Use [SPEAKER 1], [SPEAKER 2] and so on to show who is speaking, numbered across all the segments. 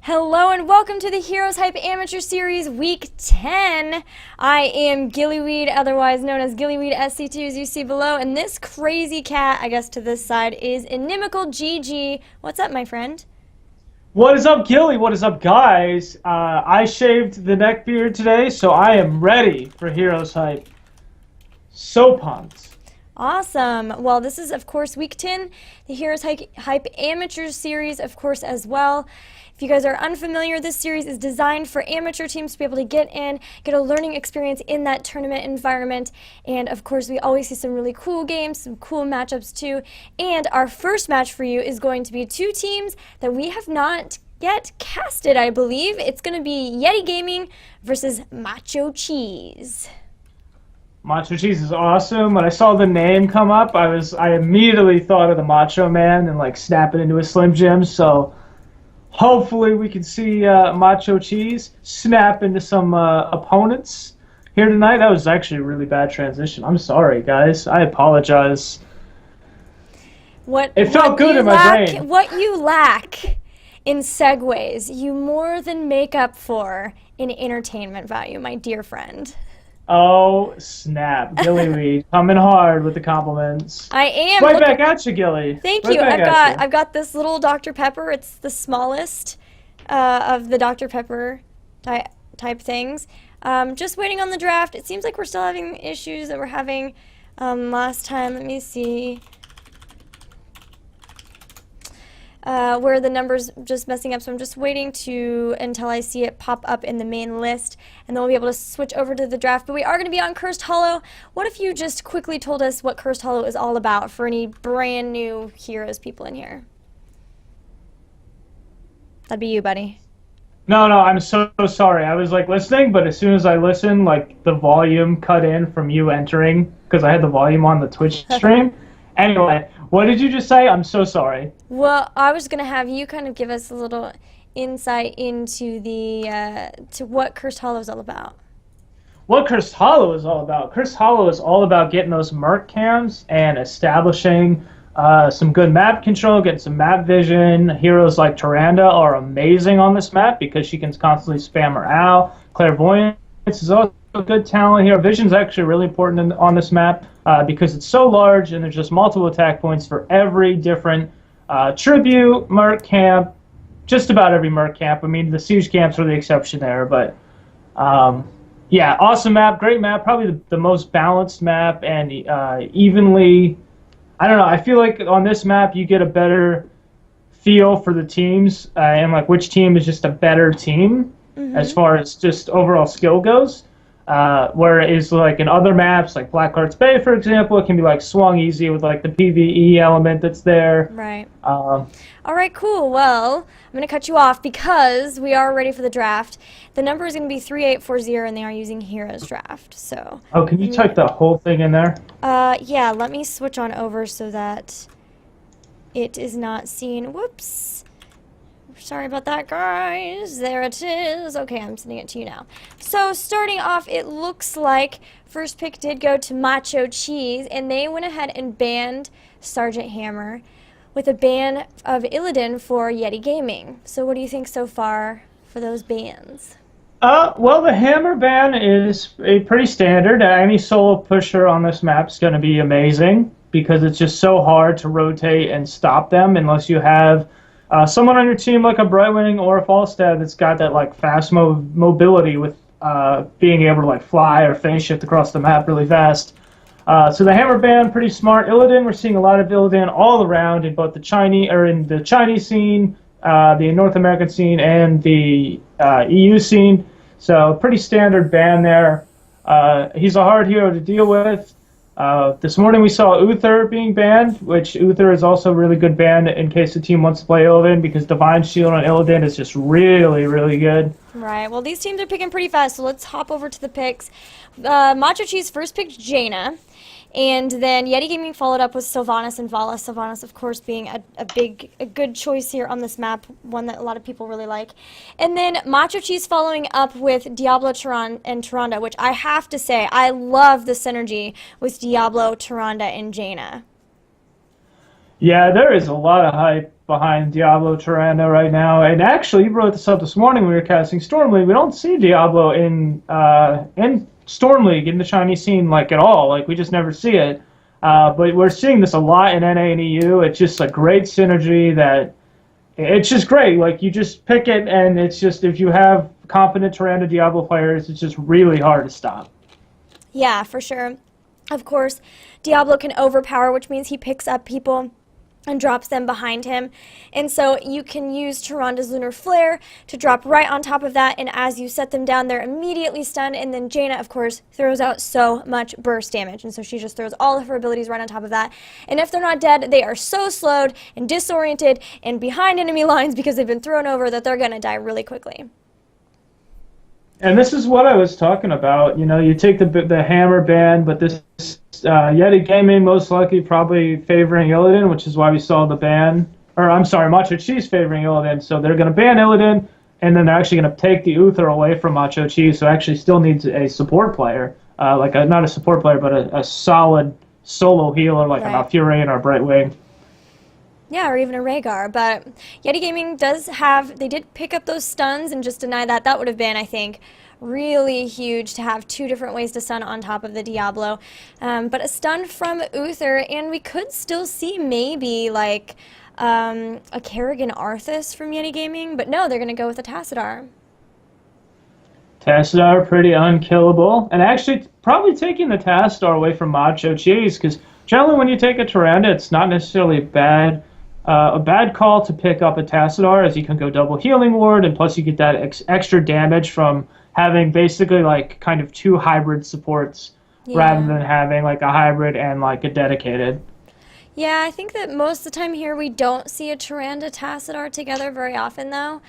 [SPEAKER 1] Hello and welcome to the Heroes Hype Amateur Series Week 10. I am Gillyweed, otherwise known as Gillyweed SC2 as you see below, and this crazy cat, I guess to this side, is Inimical GG. What's up, my friend?
[SPEAKER 2] What is up, Gilly? What is up, guys? I shaved the neck beard today, so I am ready for Heroes Hype. So pumped.
[SPEAKER 1] Awesome. Well, this is, of course, Week 10, the Heroes Hype Amateur Series, of course, as well. If you guys are unfamiliar, this series is designed for amateur teams to be able to get in, get a learning experience in that tournament environment, and of course we always see some really cool games, some cool matchups too. And our first match for you is going to be two teams that we have not yet casted, I believe. It's going to be Yeti Gaming versus Macho Cheese.
[SPEAKER 2] Macho Cheese is awesome. When I saw the name come up, I immediately thought of the Macho Man and like snap it into a Slim Jim. So hopefully we can see Macho Cheese snap into some opponents here tonight. That was actually a really bad transition. I'm sorry, guys. I apologize. It felt good in my brain.
[SPEAKER 1] What you lack in segues, you more than make up for in entertainment value, my dear friend.
[SPEAKER 2] Oh, snap. Gillyweed coming hard with the compliments.
[SPEAKER 1] I am.
[SPEAKER 2] Right back at you, Gilly.
[SPEAKER 1] Thank
[SPEAKER 2] right
[SPEAKER 1] you.
[SPEAKER 2] Back
[SPEAKER 1] I've got this little Dr. Pepper. It's the smallest of the Dr. Pepper type things. Just waiting on the draft. It seems like we're still having issues that we're having last time. Let me see. Where the number's just messing up, so I'm just waiting until I see it pop up in the main list, and then we'll be able to switch over to the draft. But we are going to be on Cursed Hollow. What if you just quickly told us what Cursed Hollow is all about for any brand new Heroes people in here? That'd be you, buddy.
[SPEAKER 2] No, I'm so sorry. I was like listening, but as soon as I listened, like the volume cut in from you entering because I had the volume on the Twitch stream. Anyway, what did you just say? I'm so sorry.
[SPEAKER 1] Well, I was going to have you kind of give us a little insight into to what Cursed Hollow is all about.
[SPEAKER 2] What Cursed Hollow is all about? Cursed Hollow is all about getting those merc cams and establishing some good map control, getting some map vision. Heroes like Tyrande are amazing on this map because she can constantly spam her owl. Clairvoyance is also a good talent here. Vision's actually really important on this map because it's so large and there's just multiple attack points for every different tribute, merc camp, just about every merc camp. I mean, the siege camps are the exception there, but yeah, awesome map, great map, probably the most balanced map and evenly. I don't know. I feel like on this map you get a better feel for the teams and like which team is just a better team as far as just overall skill goes. Whereas like in other maps, like Blackheart's Bay, for example, it can be like swung easy with like the PvE element that's there.
[SPEAKER 1] Right. All right, cool. Well, I'm going to cut you off because we are ready for the draft. The number is going to be 3840, and they are using Heroes Draft. So.
[SPEAKER 2] Oh, can you type the whole thing in there?
[SPEAKER 1] Yeah. Let me switch on over so that it is not seen. Whoops. Sorry about that, guys. There it is. Okay, I'm sending it to you now. So, starting off, it looks like first pick did go to Macho Cheese, and they went ahead and banned Sergeant Hammer with a ban of Illidan for Yeti Gaming. So, what do you think so far for those bans?
[SPEAKER 2] Well, the Hammer ban is pretty standard. Any solo pusher on this map is going to be amazing because it's just so hard to rotate and stop them unless you have someone on your team like a Brightwing or a Falstad that's got that like fast mobility with being able to like fly or phase shift across the map really fast. So the Hammer ban, pretty smart. Illidan, we're seeing a lot of Illidan all around in both the Chinese scene, the North American scene, and the EU scene. So pretty standard ban there. He's a hard hero to deal with. This morning we saw Uther being banned, which Uther is also a really good ban in case the team wants to play Illidan because Divine Shield on Illidan is just really, really good.
[SPEAKER 1] Right. Well, these teams are picking pretty fast, so let's hop over to the picks. Macho Cheese first picked Jaina, and then Yeti Gaming followed up with Sylvanas and Vala. Sylvanas, of course, being a good choice here on this map, one that a lot of people really like. And then Macho Cheese following up with Diablo and Tyrande, which I have to say, I love the synergy with Diablo, Tyrande, and Jaina.
[SPEAKER 2] Yeah, there is a lot of hype behind Diablo Tyrande right now, and actually, you brought this up this morning when we were casting Storm League. We don't see Diablo in Storm League in the Chinese scene like at all. Like we just never see it. But we're seeing this a lot in NA and EU. It's just a great synergy that it's just great. Like you just pick it, and it's just if you have competent Tyrande Diablo players, it's just really hard to stop.
[SPEAKER 1] Yeah, for sure. Of course, Diablo can overpower, which means he picks up people and drops them behind him. And so you can use Tyranda's Lunar Flare to drop right on top of that, and as you set them down, they're immediately stunned, and then Jaina, of course, throws out so much burst damage, and so she just throws all of her abilities right on top of that. And if they're not dead, they are so slowed and disoriented and behind enemy lines because they've been thrown over that they're going to die really quickly.
[SPEAKER 2] And this is what I was talking about. You know, you take the hammer ban, but this Yeti Gaming most likely probably favoring Illidan, which is why we saw the ban. Or I'm sorry, Macho Cheese favoring Illidan. So they're going to ban Illidan, and then they're actually going to take the Uther away from Macho Cheese. So actually still needs a support player, not a support player, but a solid solo healer like a Malfurion or a Brightwing.
[SPEAKER 1] Yeah, or even a Rhaegar, but Yeti Gaming they did pick up those stuns and just deny that. That would have been, I think, really huge to have two different ways to stun on top of the Diablo. But a stun from Uther, and we could still see maybe like a Kerrigan Arthas from Yeti Gaming, but no, they're going to go with a Tassadar.
[SPEAKER 2] Tassadar pretty unkillable, and actually probably taking the Tassadar away from Macho Cheese, because generally when you take a Tyrande, it's not necessarily a bad call to pick up a Tassadar, as you can go double healing ward, and plus you get that extra damage from having basically like kind of two hybrid supports rather than having like a hybrid and like a dedicated.
[SPEAKER 1] Yeah, I think that most of the time here we don't see a Tyrande Tassadar together very often though.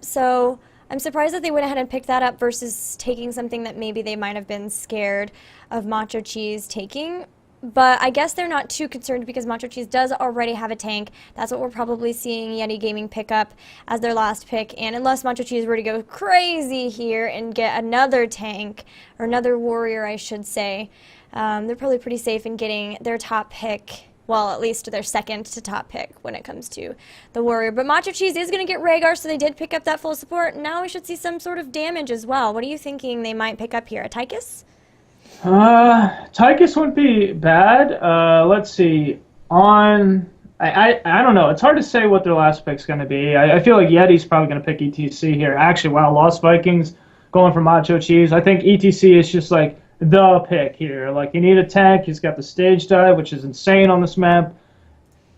[SPEAKER 1] So I'm surprised that they went ahead and picked that up versus taking something that maybe they might have been scared of Macho Cheese taking. But I guess they're not too concerned because Macho Cheese does already have a tank. That's what we're probably seeing Yeti Gaming pick up as their last pick. And unless Macho Cheese were to go crazy here and get another tank, or another warrior, I should say, they're probably pretty safe in getting their top pick. Well, at least their second to top pick when it comes to the warrior. But Macho Cheese is going to get Rhaegar, so they did pick up that full support. Now we should see some sort of damage as well. What are you thinking they might pick up here? A Tychus?
[SPEAKER 2] Tychus wouldn't be bad. Let's see. I don't know. It's hard to say what their last pick's going to be. I feel like Yeti's probably going to pick ETC here. Actually, wow, Lost Vikings going for Macho Cheese. I think ETC is just like the pick here. Like you need a tank. He's got the stage dive, which is insane on this map.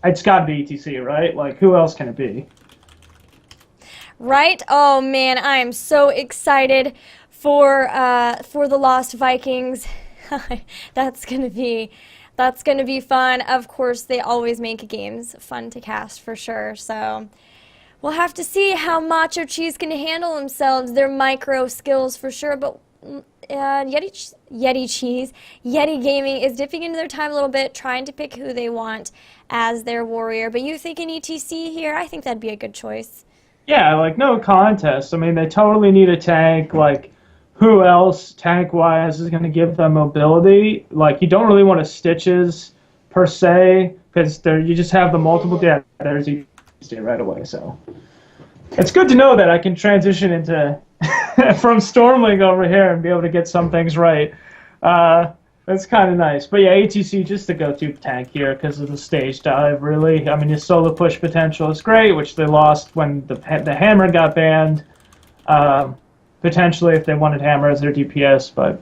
[SPEAKER 2] It's got to be ETC, right? Like who else can it be?
[SPEAKER 1] Right? Oh man, I am so excited for the Lost Vikings. That's gonna be fun. Of course, they always make games fun to cast for sure. So we'll have to see how Macho Cheese can handle themselves. Their micro skills for sure, but Yeti Gaming is dipping into their time a little bit, trying to pick who they want as their warrior. But you think an ETC here? I think that'd be a good choice.
[SPEAKER 2] Yeah, like no contest. I mean, they totally need a tank. Like, who else tank-wise is going to give them mobility? Like, you don't really want a Stitches per se, because you just have the multiple. Yeah, there's ETC right away. So it's good to know that I can transition into from Storm League over here and be able to get some things right. That's kind of nice. But yeah, ATC just the go-to tank here because of the stage dive, really. I mean, your solo push potential is great, which they lost when the hammer got banned. Potentially if they wanted hammer as their DPS, but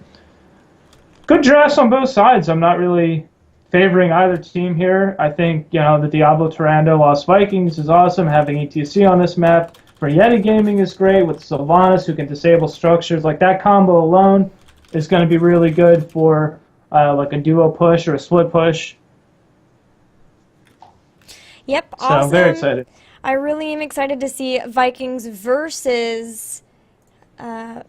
[SPEAKER 2] good drafts on both sides. I'm not really favoring either team here. I think, the Diablo Tyrande Lost Vikings is awesome. Having ETC on this map for Yeti Gaming is great with Sylvanas who can disable structures. Like that combo alone is going to be really good for like a duo push or a split push.
[SPEAKER 1] Yep, awesome.
[SPEAKER 2] So I'm very excited.
[SPEAKER 1] I really am excited to see Vikings versus the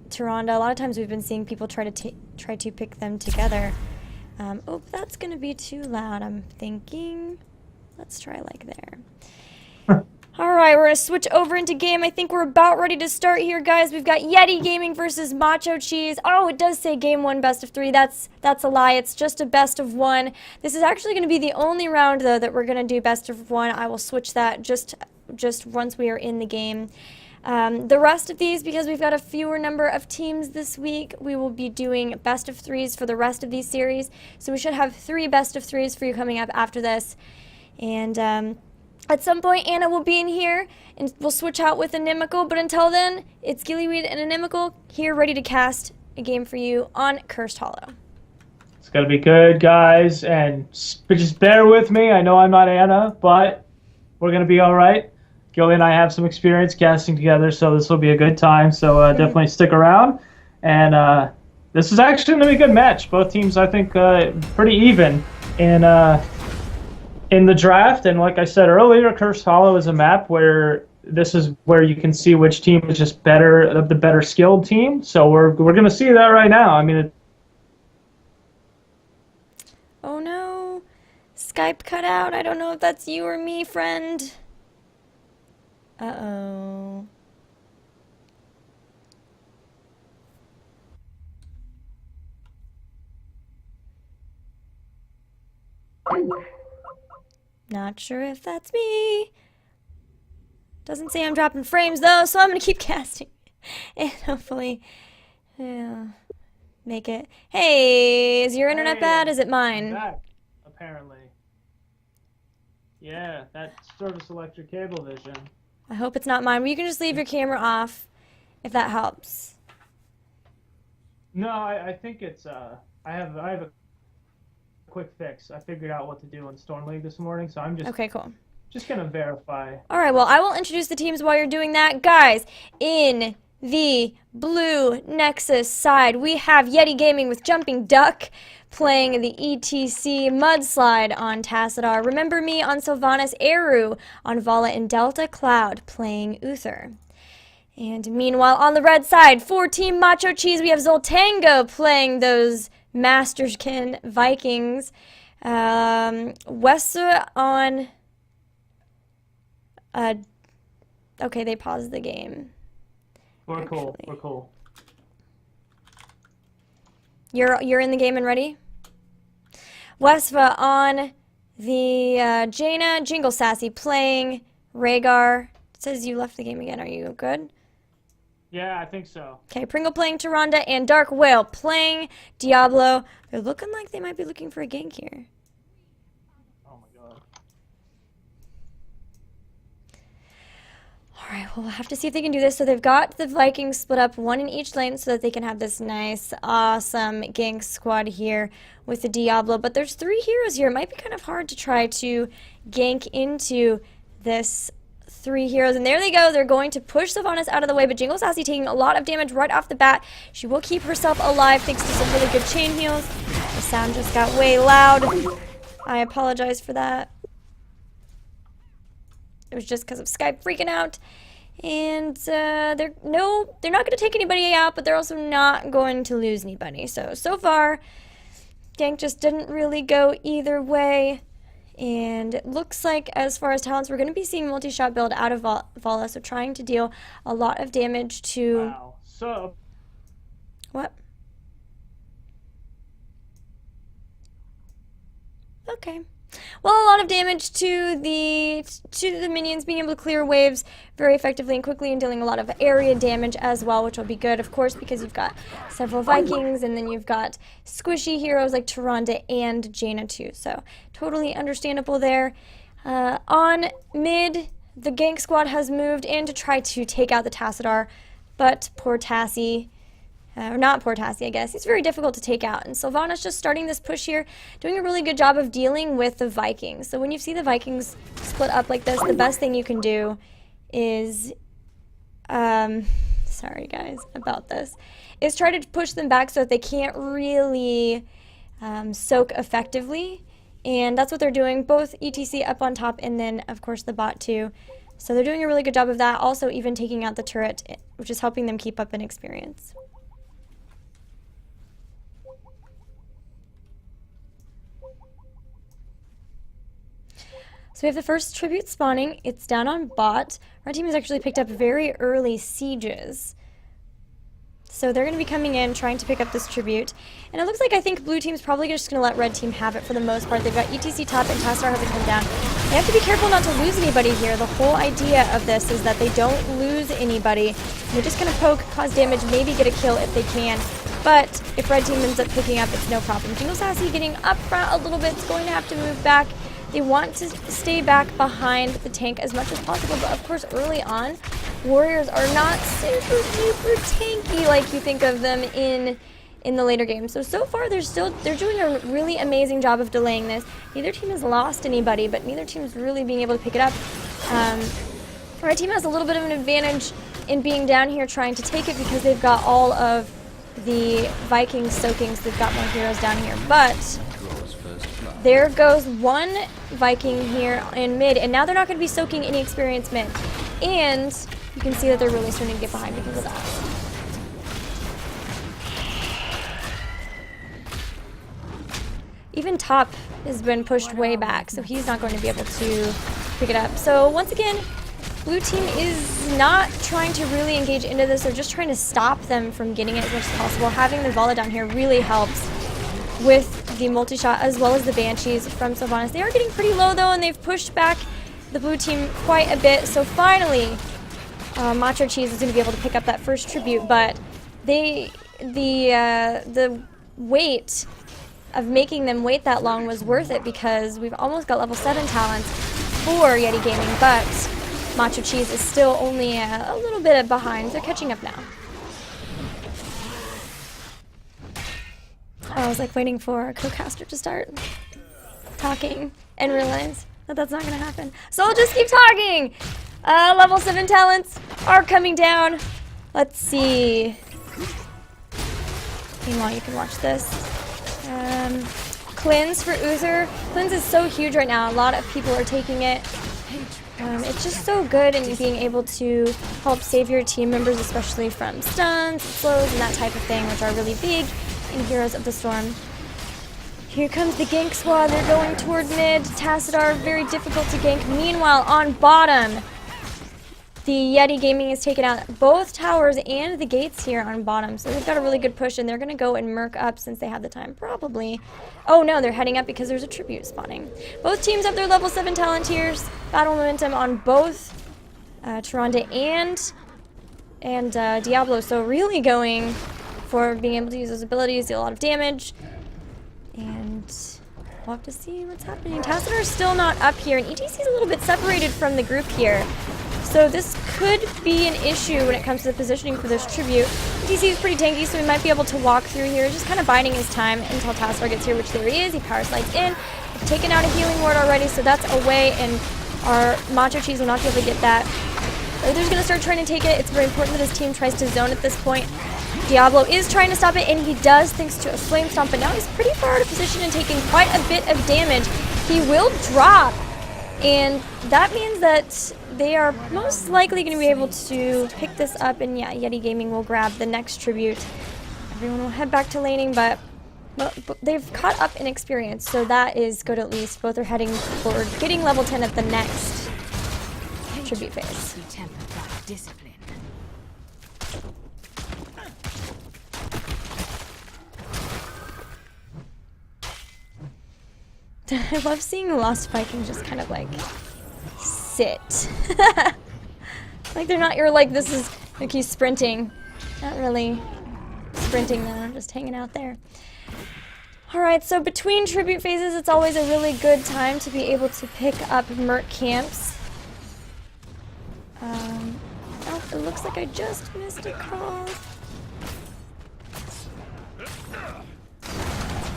[SPEAKER 1] Tyrande. A lot of times we've been seeing people try to pick them together. Oh, that's going to be too loud, I'm thinking. Let's try like there. All right, we're going to switch over into game. I think we're about ready to start here, guys. We've got Yeti Gaming versus Macho Cheese. Oh, it does say game 1 best of 3. That's a lie. It's just a best of 1. This is actually going to be the only round, though, that we're going to do best of 1. I will switch that just once we are in the game. The rest of these, because we've got a fewer number of teams this week, we will be doing best of 3s for the rest of these series. So we should have 3 best of 3s for you coming up after this. And at some point, Anna will be in here, and we'll switch out with Inimical. But until then, it's Gillyweed and Inimical here, ready to cast a game for you on Cursed Hollow.
[SPEAKER 2] It's going to be good, guys, and just bear with me. I know I'm not Anna, but we're going to be all right. Gilly and I have some experience casting together, so this will be a good time. So definitely stick around. And this is actually going to be a good match. Both teams, I think, pretty even in the draft. And like I said earlier, Cursed Hollow is a map where this is where you can see which team is just the better skilled team. So we're going to see that right now. I mean,
[SPEAKER 1] Oh no, Skype cut out. I don't know if that's you or me, friend. Uh-oh. Not sure if that's me. Doesn't say I'm dropping frames though, so I'm gonna keep casting and hopefully make it. Hey, is your internet bad? Is it
[SPEAKER 2] I'm
[SPEAKER 1] mine?
[SPEAKER 2] back, apparently. Yeah, that service electric cable vision.
[SPEAKER 1] I hope it's not mine. Well, you can just leave your camera off if that helps.
[SPEAKER 2] No, I think it's I have a quick fix. I figured out what to do in Storm League this morning, so I'm
[SPEAKER 1] Okay, cool.
[SPEAKER 2] just gonna verify.
[SPEAKER 1] All right, well, I will introduce the teams while you're doing that. Guys, in the blue Nexus side, we have Yeti Gaming with Jumping Duck playing the ETC Mudslide on Tassadar. Remember Me on Sylvanas Eru on Vala and Delta Cloud playing Uther. And meanwhile, on the red side, for Team Macho Cheese, we have Zoltango playing those Masterskin Vikings. Wessa on... okay, they paused the game.
[SPEAKER 2] We're cool. We're cool.
[SPEAKER 1] You're in the game and ready? Wesva on the Jaina Jingle Sassy playing Rhaegar. It says you left the game again. Are you good?
[SPEAKER 2] Yeah, I think so.
[SPEAKER 1] Okay, Pringle playing Tyrande and Dark Whale playing Diablo. They're looking like they might be looking for a gank here.
[SPEAKER 2] Oh my god.
[SPEAKER 1] Alright, well, we'll have to see if they can do this. So they've got the Vikings split up, 1 in each lane, so that they can have this nice, awesome gank squad here with the Diablo. But there's 3 heroes here. It might be kind of hard to try to gank into this 3 heroes. And there they go. They're going to push Sylvanas out of the way, but Jingle Sassy taking a lot of damage right off the bat. She will keep herself alive thanks to some really good chain heals. The sound just got way loud. I apologize for that. It was just because of Skype freaking out. And they're not going to take anybody out, but they're also not going to lose anybody. So far, gank just didn't really go either way. And it looks like, as far as talents, we're going to be seeing multi-shot build out of Vala, so trying to deal a lot of damage to...
[SPEAKER 2] Wow. So...
[SPEAKER 1] What? Okay. Well, a lot of damage to the minions, being able to clear waves very effectively and quickly, and dealing a lot of area damage as well, which will be good, of course, because you've got several Vikings, and then you've got squishy heroes like Tyrande and Jaina too. So totally understandable there. On mid, the gank squad has moved in to try to take out the Tassadar, but poor Tassie... or not poor Tassie, I guess. He's very difficult to take out. And Sylvanas just starting this push here, doing a really good job of dealing with the Vikings. So when you see the Vikings split up like this, the best thing you can do is, sorry guys about this, is try to push them back so that they can't really soak effectively. And that's what they're doing, both ETC up on top and then, of course, the bot too. So they're doing a really good job of that. Also, even taking out the turret, which is helping them keep up in experience. So we have the first tribute spawning. It's down on bot. Our team has actually picked up very early sieges. So they're going to be coming in, trying to pick up this tribute. And it looks like I think blue team's probably just going to let red team have it for the most part. They've got ETC top and Tassadar hasn't come down. They have to be careful not to lose anybody here. The whole idea of this is that they don't lose anybody. They're just going to poke, cause damage, maybe get a kill if they can. But if red team ends up picking up, it's no problem. Jingle Sassy getting up front a little bit. It's going to have to move back. They want to stay back behind the tank as much as possible, but of course early on, warriors are not super tanky like you think of them in the later game. So far they're doing a really amazing job of delaying this. Neither team has lost anybody, but neither team is really being able to pick it up. Our team has a little bit of an advantage in being down here trying to take it because they've got all of the Viking soakings. They've got more heroes down here, but there goes one Viking here in mid, and now they're not going to be soaking any experience mid. And you can see that they're really starting to get behind because of that. Even top has been pushed way back, so he's not going to be able to pick it up. So once again, blue team is not trying to really engage into this. They're just trying to stop them from getting it as much as possible. Having the Vala down here really helps with the multi-shot as well as the Banshees from Sylvanas. They are getting pretty low though, and they've pushed back the blue team quite a bit. So finally, Macho Cheese is going to be able to pick up that first tribute, but the wait of making them wait that long was worth it because we've almost got level 7 talents for Yeti Gaming, but Macho Cheese is still only a little bit behind. They're catching up now. I was like waiting for a co-caster to start talking and realize that that's not going to happen. So I'll just keep talking. Level 7 talents are coming down. Let's see. Meanwhile, you can watch this. Cleanse for Uther. Cleanse is so huge right now. A lot of people are taking it. It's just so good in being able to help save your team members, especially from stuns, slows, and that type of thing, which are really big in Heroes of the Storm. Here comes the gank squad. They're going toward mid. Tassadar, very difficult to gank. Meanwhile, on bottom, the Yeti Gaming has taken out both towers and the gates here on bottom. So they've got a really good push, and they're going to go and merc up since they have the time. Probably. Oh no, they're heading up because there's a tribute spawning. Both teams have their level 7 talent tiers. Battle momentum on both Tyrande and Diablo. So really going for being able to use those abilities, deal a lot of damage. And we'll have to see what's happening. Tassadar is still not up here, and ETC is a little bit separated from the group here. So this could be an issue when it comes to the positioning for this tribute. ETC is pretty tanky, so we might be able to walk through here, just kind of biding his time until Tassadar gets here, which there he is. He power slides in. We've taken out a healing ward already, so that's away, and our Macho Cheese will not be able to get that. Uther's going to start trying to take it. It's very important that his team tries to zone at this point. Diablo is trying to stop it, and he does thanks to a flame stomp, but now he's pretty far out of position and taking quite a bit of damage. He will drop, and that means that they are most likely going to be able to pick this up, and yeah, Yeti Gaming will grab the next tribute. Everyone will head back to laning, but they've caught up in experience, so that is good at least. Both are heading forward, getting level 10 at the next tribute phase. I love seeing Lost Viking just kind of like sit. Like they're not, you're like, this is, like he's sprinting. Not really sprinting though, just hanging out there. Alright, so between tribute phases, it's always a really good time to be able to pick up merc camps. Oh, it looks like I just missed a call.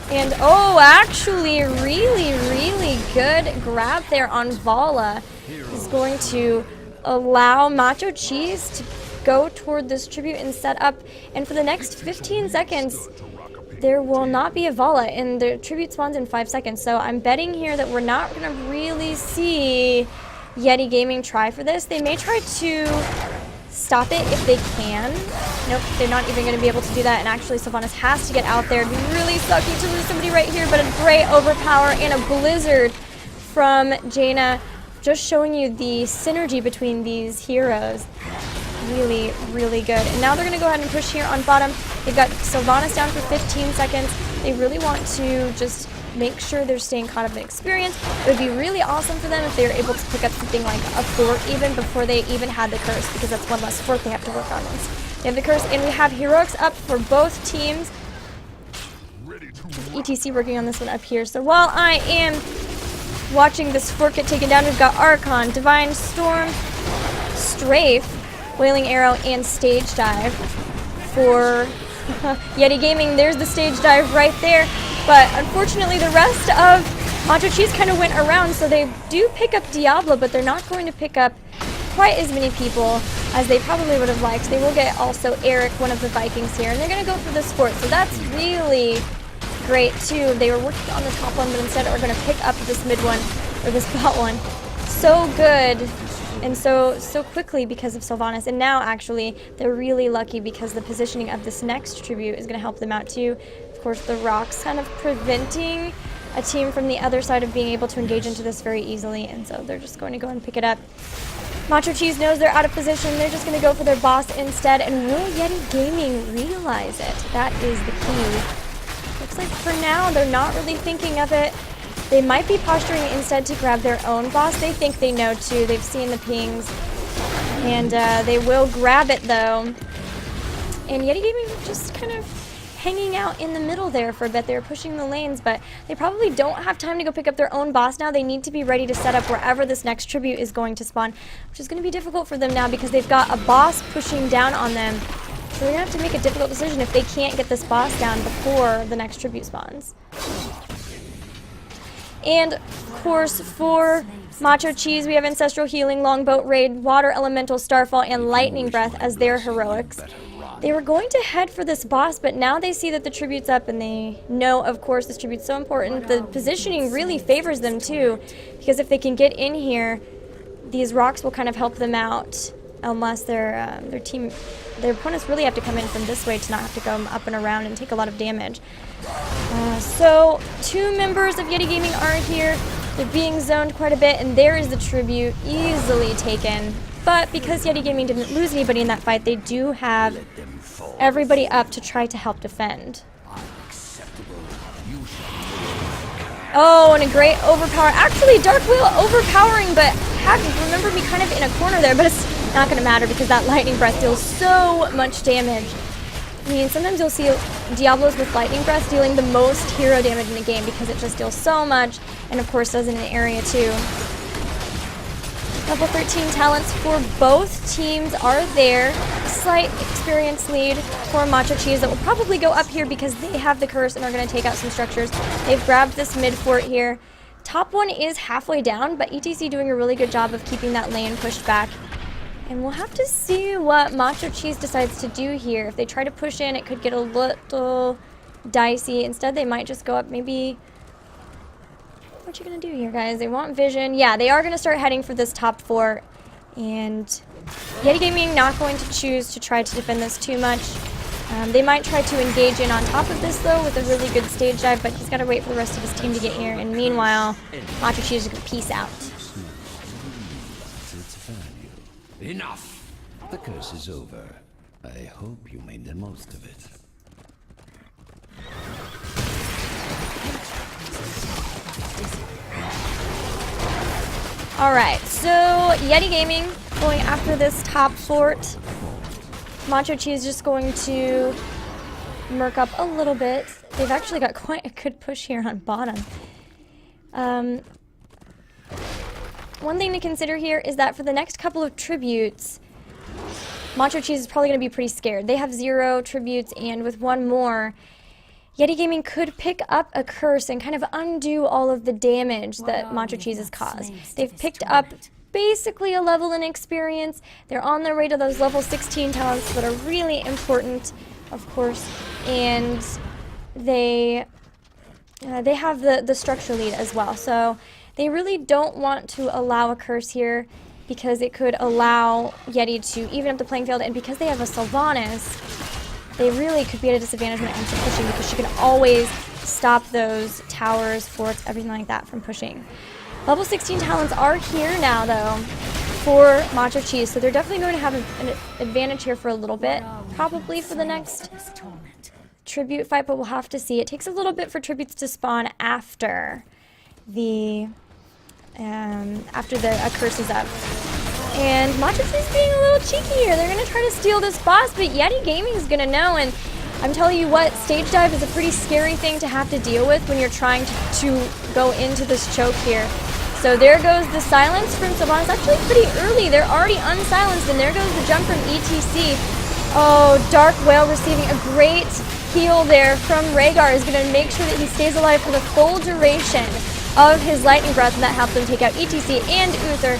[SPEAKER 1] And oh, actually, really good grab there on Vala is going to allow Macho Cheese to go toward this tribute and set up. And for the next 15 seconds, there will not be a Vala, and the tribute spawns in 5 seconds. So I'm betting here that we're not going to really see Yeti Gaming try for this. They may try to stop it if they can. Nope, they're not even going to be able to do that, and actually Sylvanas has to get out there. It'd be really sucky to lose somebody right here, but a great overpower and a blizzard from Jaina just showing you the synergy between these heroes. Really, really good. And now they're going to go ahead and push here on bottom. They've got Sylvanas down for 15 seconds. They really want to just make sure they're staying caught up in experience. It would be really awesome for them if they were able to pick up something like a fort even before they even had the curse, because that's one less fort they have to work on once they have the curse. And we have heroics up for both teams. ETC working on this one up here. So while I am watching this fort get taken down, we've got Archon, Divine Storm, Strafe, Wailing Arrow, and Stage Dive for Yeti Gaming. There's the Stage Dive right there. But unfortunately, the rest of Macho Cheese kind of went around, so they do pick up Diablo, but they're not going to pick up quite as many people as they probably would have liked. They will get also Eric, one of the Vikings here, and they're going to go for this fort. So that's really great, too. They were working on the top one, but instead are going to pick up this mid one, or this bot one. So good. And so quickly because of Sylvanas. And now, actually, they're really lucky because the positioning of this next tribute is going to help them out, too. Of course, the rocks kind of preventing a team from the other side of being able to engage into this very easily. And so they're just going to go and pick it up. Macho Cheese knows they're out of position. They're just going to go for their boss instead. And will Yeti Gaming realize it? That is the key. Looks like for now, they're not really thinking of it. They might be posturing instead to grab their own boss. They think they know too. They've seen the pings. And they will grab it though. And Yeti Gaming just kind of hanging out in the middle there for a bit. They're pushing the lanes, but they probably don't have time to go pick up their own boss now. They need to be ready to set up wherever this next tribute is going to spawn, which is going to be difficult for them now because they've got a boss pushing down on them. So they're going to have to make a difficult decision if they can't get this boss down before the next tribute spawns. And, of course, for Macho Cheese, we have Ancestral Healing, Longboat Raid, Water Elemental, Starfall, and Lightning Breath as their heroics. They were going to head for this boss, but now they see that the tribute's up, and they know, of course, this tribute's so important. The positioning really favors them, too, because if they can get in here, these rocks will kind of help them out, unless their opponents really have to come in from this way to not have to go up and around and take a lot of damage. So, two members of Yeti Gaming are here. They're being zoned quite a bit, and there is the tribute, easily taken. But because Yeti Gaming didn't lose anybody in that fight, they do have everybody up to try to help defend. Oh, and a great overpower. Actually, Dark Wheel overpowering, but remember me kind of in a corner there, but it's not going to matter because that Lightning Breath deals so much damage. I mean, sometimes you'll see Diablos with Lightning Breath dealing the most hero damage in the game because it just deals so much, and of course does in an area too. Level 13 talents for both teams are there. Slight experience lead for Macho Cheese that will probably go up here because they have the curse and are going to take out some structures. They've grabbed this mid fort here. Top one is halfway down, but ETC doing a really good job of keeping that lane pushed back. And we'll have to see what Macho Cheese decides to do here. If they try to push in, it could get a little dicey. Instead, they might just go up maybe... What you gonna do here, guys? They want vision. Yeah, they are gonna start heading for this top fort. And Yeti Gaming not going to choose to try to defend this too much. They might try to engage in on top of this, though, with a really good stage dive, but he's got to wait for the rest of his team to get here. And meanwhile, Macho Cheese is going to peace out.
[SPEAKER 3] Enough! The curse is over. I hope you made the most of it.
[SPEAKER 1] Alright, so Yeti Gaming going after this top fort. Macho Cheese just going to murk up a little bit. They've actually got quite a good push here on bottom. One thing to consider here is that for the next couple of tributes, Macho Cheese is probably going to be pretty scared. They have 0 tributes, and with one more, Yeti Gaming could pick up a curse and kind of undo all of the damage that Macho Cheese has caused. They've picked up basically a level in experience. They're on their way to those level 16 talents that are really important, of course, and they have the structure lead as well. So they really don't want to allow a curse here because it could allow Yeti to even up the playing field, and because they have a Sylvanas, they really could be at a disadvantage when it comes to pushing because she can always stop those towers, forts, everything like that from pushing. Level 16 talents are here now, though, for Macho Cheese, so they're definitely going to have an advantage here for a little bit, probably for the next tribute fight, but we'll have to see. It takes a little bit for tributes to spawn after the curse is up. And Macho Cheese being a little cheeky here. They're going to try to steal this boss, but Yeti Gaming is going to know, and I'm telling you what, stage dive is a pretty scary thing to have to deal with when you're trying to go into this choke here. So there goes the silence from Sylvanas. Actually pretty early. They're already unsilenced, and there goes the jump from ETC. Oh, Dark Whale receiving a great heal there from Rhaegar is going to make sure that he stays alive for the full duration of his lightning breath, and that helps him take out ETC and Uther.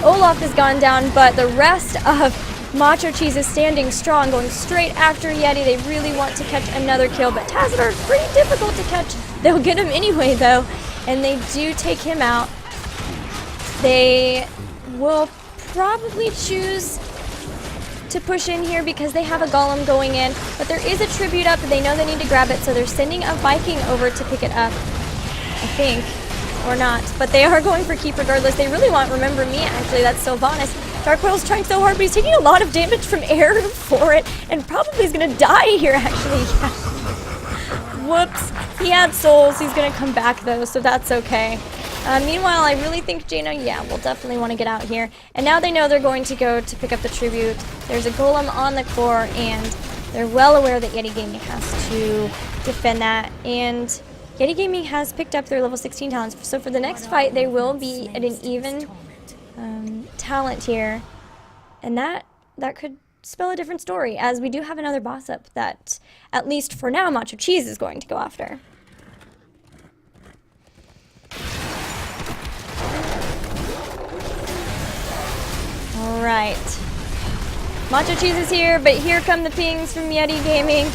[SPEAKER 1] Olaf has gone down, but the rest of Macho Cheese is standing strong, going straight after Yeti. They really want to catch another kill, but Tazadar is pretty difficult to catch. They'll get him anyway, though, and they do take him out. They will probably choose to push in here because they have a golem going in, but there is a tribute up and they know they need to grab it, so they're sending a Viking over to pick it up, I think, or not, but they are going for keep regardless. They really want Remember Me, actually. That's Sylvanas. Dark Whale's trying so hard, but he's taking a lot of damage from air for it, and probably is going to die here, actually. Whoops. He had souls. He's going to come back, though, so that's okay. Meanwhile, I really think Jaina, will definitely want to get out here. And now they know they're going to go to pick up the tribute. There's a golem on the core, and they're well aware that Yeti Gaming has to defend that. And Yeti Gaming has picked up their level 16 talents. So for the next fight, they will be at an even talent here. And that could spell a different story, as we do have another boss up that, at least for now, Macho Cheese is going to go after. Alright. Macho Cheese is here, but here come the pings from Yeti Gaming.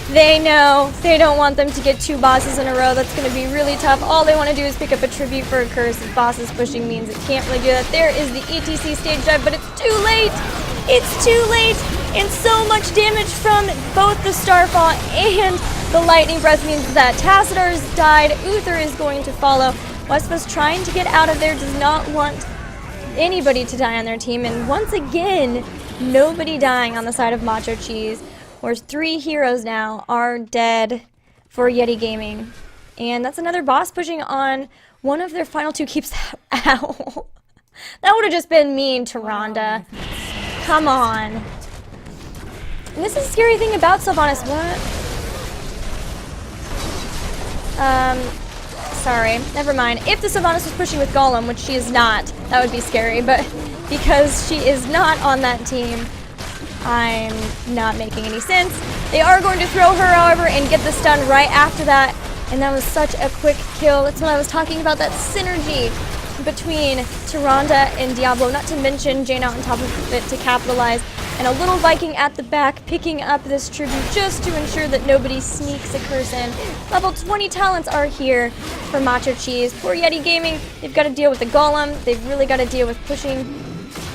[SPEAKER 1] They know they don't want them to get 2 bosses in a row. That's going to be really tough. All they want to do is pick up a tribute for a curse. If bosses pushing means it can't really do that. There is the ETC stage dive, but it's too late. It's too late. And so much damage from both the Starfall and the Lightning Breath means that Tacitar's died. Uther is going to follow. Wespa's trying to get out of there, does not want anybody to die on their team. And once again, nobody dying on the side of Macho Cheese. Whereas 3 heroes now are dead for Yeti Gaming. And that's another boss pushing on one of their final 2 keeps. Ow. That would have just been mean to Rhonda. Come on. And this is a scary thing about Sylvanas. What? Sorry. Never mind. If the Sylvanas was pushing with Golem, which she is not, that would be scary. But because she is not on that team, I'm not making any sense. They are going to throw her, however, and get the stun right after that. And that was such a quick kill. That's when I was talking about that synergy between Tyrande and Diablo, not to mention Jaina on top of it to capitalize. And a little Viking at the back picking up this tribute just to ensure that nobody sneaks a curse in. Level 20 talents are here for Macho Cheese. Poor Yeti Gaming, they've got to deal with the Golem. They've really got to deal with pushing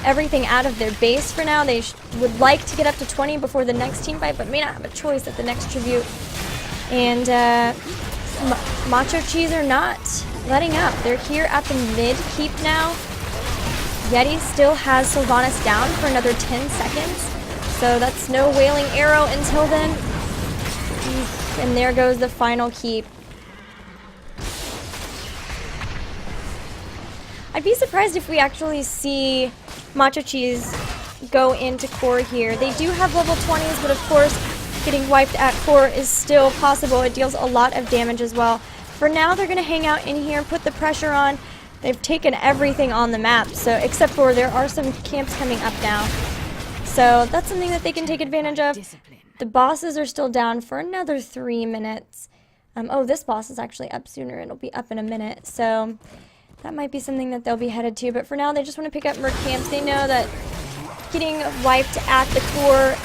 [SPEAKER 1] everything out of their base for now. They would like to get up to 20 before the next team fight, but may not have a choice at the next tribute. And Macho Cheese are not letting up. They're here at the mid keep now. Yeti still has Sylvanas down for another 10 seconds. So that's no Wailing Arrow until then. And there goes the final keep. I'd be surprised if we actually see Macho Cheese go into core here. They do have level 20s, but of course, getting wiped at core is still possible. It deals a lot of damage as well. For now, they're going to hang out in here, put the pressure on. They've taken everything on the map, so except for there are some camps coming up now. So that's something that they can take advantage of. The bosses are still down for another 3 minutes. Oh, this boss is actually up sooner. It'll be up in a minute, so that might be something that they'll be headed to. But for now, they just want to pick up more camps. They know that getting wiped at the core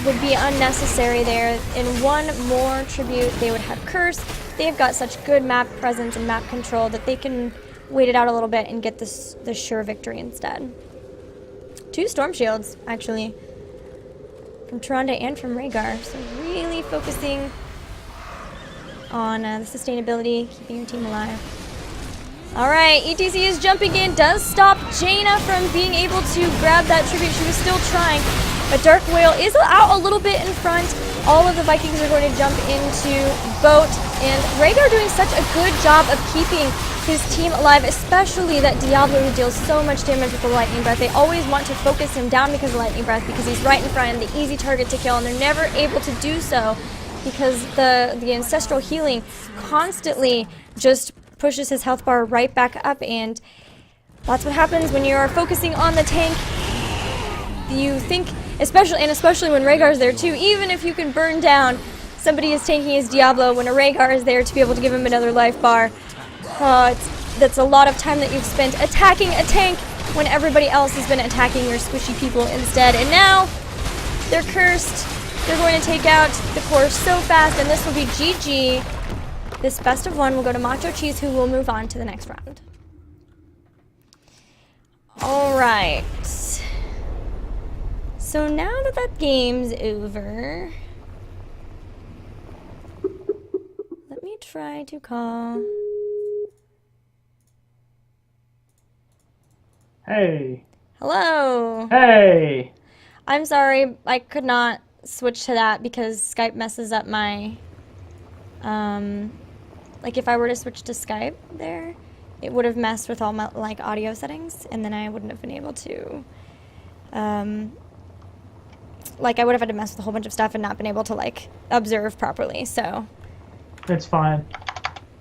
[SPEAKER 1] would be unnecessary there. In one more tribute, they would have Curse. They've got such good map presence and map control that they can wait it out a little bit and get the sure victory instead. 2 Storm Shields, actually, from Tyrande and from Rhaegar. So really focusing on the sustainability, keeping your team alive. All right, ETC is jumping in, does stop Jaina from being able to grab that tribute. She was still trying, but Dark Whale is out a little bit in front. All of the Vikings are going to jump into boat, and Rhaegar doing such a good job of keeping his team alive, especially that Diablo who deals so much damage with the Lightning Breath. They always want to focus him down because of Lightning Breath, because he's right in front and the easy target to kill, and they're never able to do so because the Ancestral Healing constantly just pushes his health bar right back up, and that's what happens when you're focusing on the tank. You think, especially when Rhaegar's there too, even if you can burn down somebody is tanking his Diablo, when a Rhaegar is there to be able to give him another life bar, that's a lot of time that you've spent attacking a tank when everybody else has been attacking your squishy people instead. And now they're cursed. They're going to take out the core so fast, and this will be GG. This best of one will go to Macho Cheese, who will move on to the next round. All right. So now that game's over, let me try to call.
[SPEAKER 2] Hey.
[SPEAKER 1] Hello.
[SPEAKER 2] Hey.
[SPEAKER 1] I'm sorry, I could not switch to that because Skype messes up my, like if I were to switch to Skype there, it would have messed with all my like audio settings, and then I wouldn't have been able to, like I would have had to mess with a whole bunch of stuff and not been able to like observe properly, so.
[SPEAKER 2] It's fine.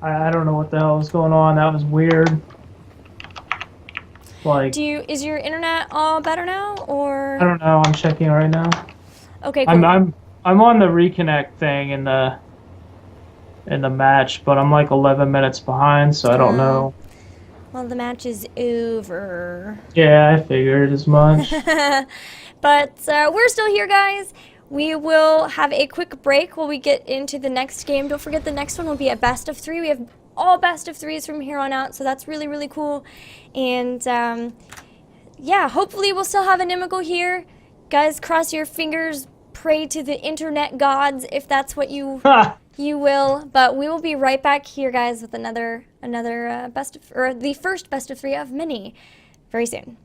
[SPEAKER 2] I don't know what the hell was going on. That was weird. Like,
[SPEAKER 1] Is your internet all better now, or?
[SPEAKER 2] I don't know. I'm checking right now.
[SPEAKER 1] Okay, cool.
[SPEAKER 2] I'm on the reconnect thing in the match, but I'm like 11 minutes behind, so I don't know.
[SPEAKER 1] Well, the match is over.
[SPEAKER 2] Yeah, I figured as much.
[SPEAKER 1] But we're still here, guys. We will have a quick break while we get into the next game. Don't forget the next one will be a best of 3. We have all best of 3s from here on out, so that's really, really cool. And yeah, hopefully we'll still have Inimical here. Guys, cross your fingers, pray to the internet gods if that's what you will. But we will be right back here, guys, with another the first best of 3 of many very soon.